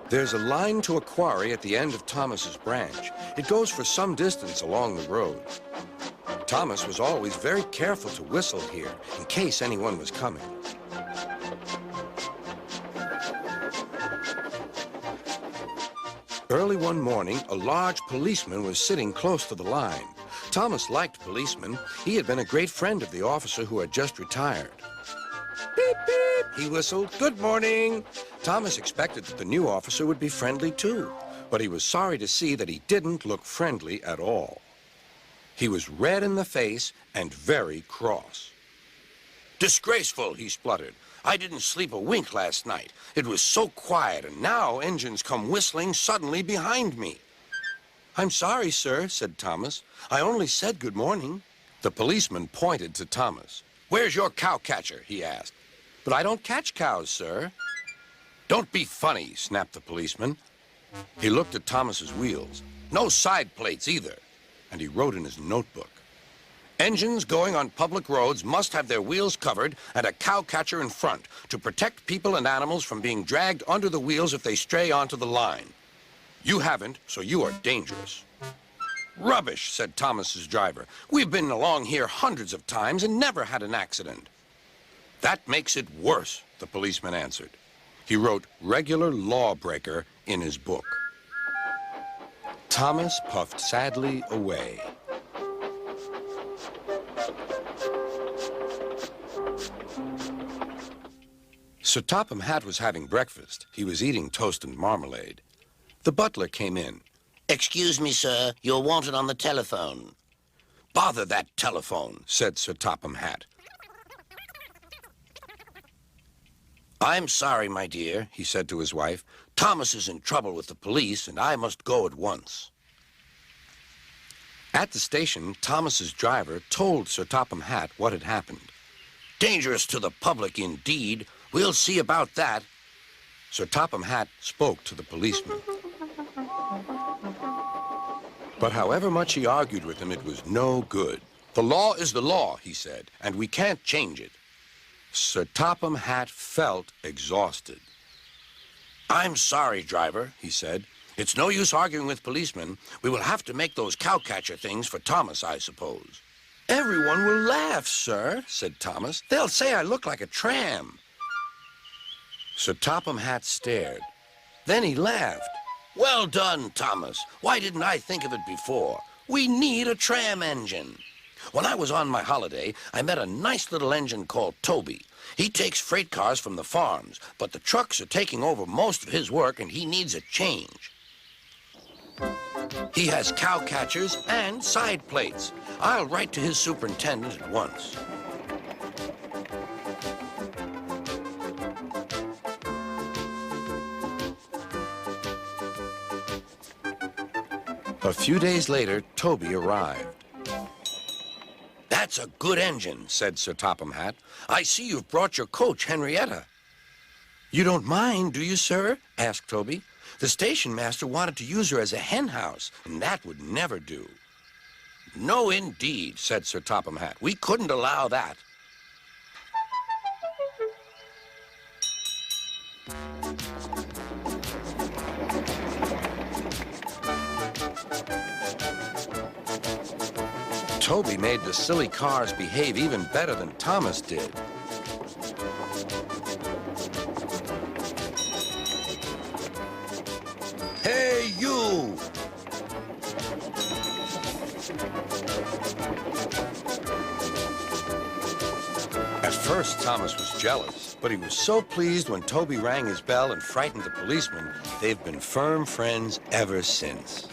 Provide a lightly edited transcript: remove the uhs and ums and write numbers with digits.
There's a line to a quarry at the end of Thomas's branch. It goes for some distance along the road. Thomas was always very careful to whistle here in case anyone was coming. Early one morning, a large policeman was sitting close to the line. Thomas liked policemen. He had been a great friend of the officer who had just retired. Beep, beep, he whistled. Good morning. Thomas expected that the new officer would be friendly too, but he was sorry to see that he didn't look friendly at all. He was red in the face and very cross. Disgraceful, he spluttered. I didn't sleep a wink last night. It was so quiet, and now engines come whistling suddenly behind me. I'm sorry, sir, said Thomas. I only said good morning. The policeman pointed to Thomas. Where's your cow catcher? He asked. But I don't catch cows, sir. Don't be funny, snapped the policeman. He looked at Thomas's wheels. No side plates either. And he wrote in his notebook. Engines going on public roads must have their wheels covered and a cow catcher in front to protect people and animals from being dragged under the wheels if they stray onto the line. You haven't, so you are dangerous. Rubbish, said Thomas's driver. We've been along here hundreds of times and never had an accident. That makes it worse, the policeman answered. He wrote regular lawbreaker in his book. Thomas puffed sadly away. Sir Topham Hatt was having breakfast. He was eating toast and marmalade. The butler came in. Excuse me, sir. You're wanted on the telephone. Bother that telephone, said Sir Topham Hatt. I'm sorry, my dear, he said to his wife. Thomas is in trouble with the police, and I must go at once. At the station, Thomas's driver told Sir Topham Hatt what had happened. Dangerous to the public, indeed. We'll see about that. Sir Topham Hatt spoke to the policeman. But however much he argued with him, it was no good. The law is the law, he said, and we can't change it. Sir Topham Hatt felt exhausted. I'm sorry, driver, he said. It's no use arguing with policemen. We will have to make those cowcatcher things for Thomas, I suppose. Everyone will laugh, sir, said Thomas. They'll say I look like a tram. Sir Topham Hatt stared. Then he laughed. Well done, Thomas. Why didn't I think of it before? We need a tram engine. When I was on my holiday, I met a nice little engine called Toby. He takes freight cars from the farms, but the trucks are taking over most of his work and he needs a change. He has cow catchers and side plates. I'll write to his superintendent at once. A few days later, Toby arrived. That's a good engine, said Sir Topham Hatt. I see you've brought your coach, Henrietta. You don't mind, do you, sir? Asked Toby. The station master wanted to use her as a hen house, and that would never do. No, indeed, said Sir Topham Hatt. We couldn't allow that. Toby made the silly cars behave even better than Thomas did. Hey, you! At first, Thomas was jealous, but he was so pleased when Toby rang his bell and frightened the policeman. They've been firm friends ever since.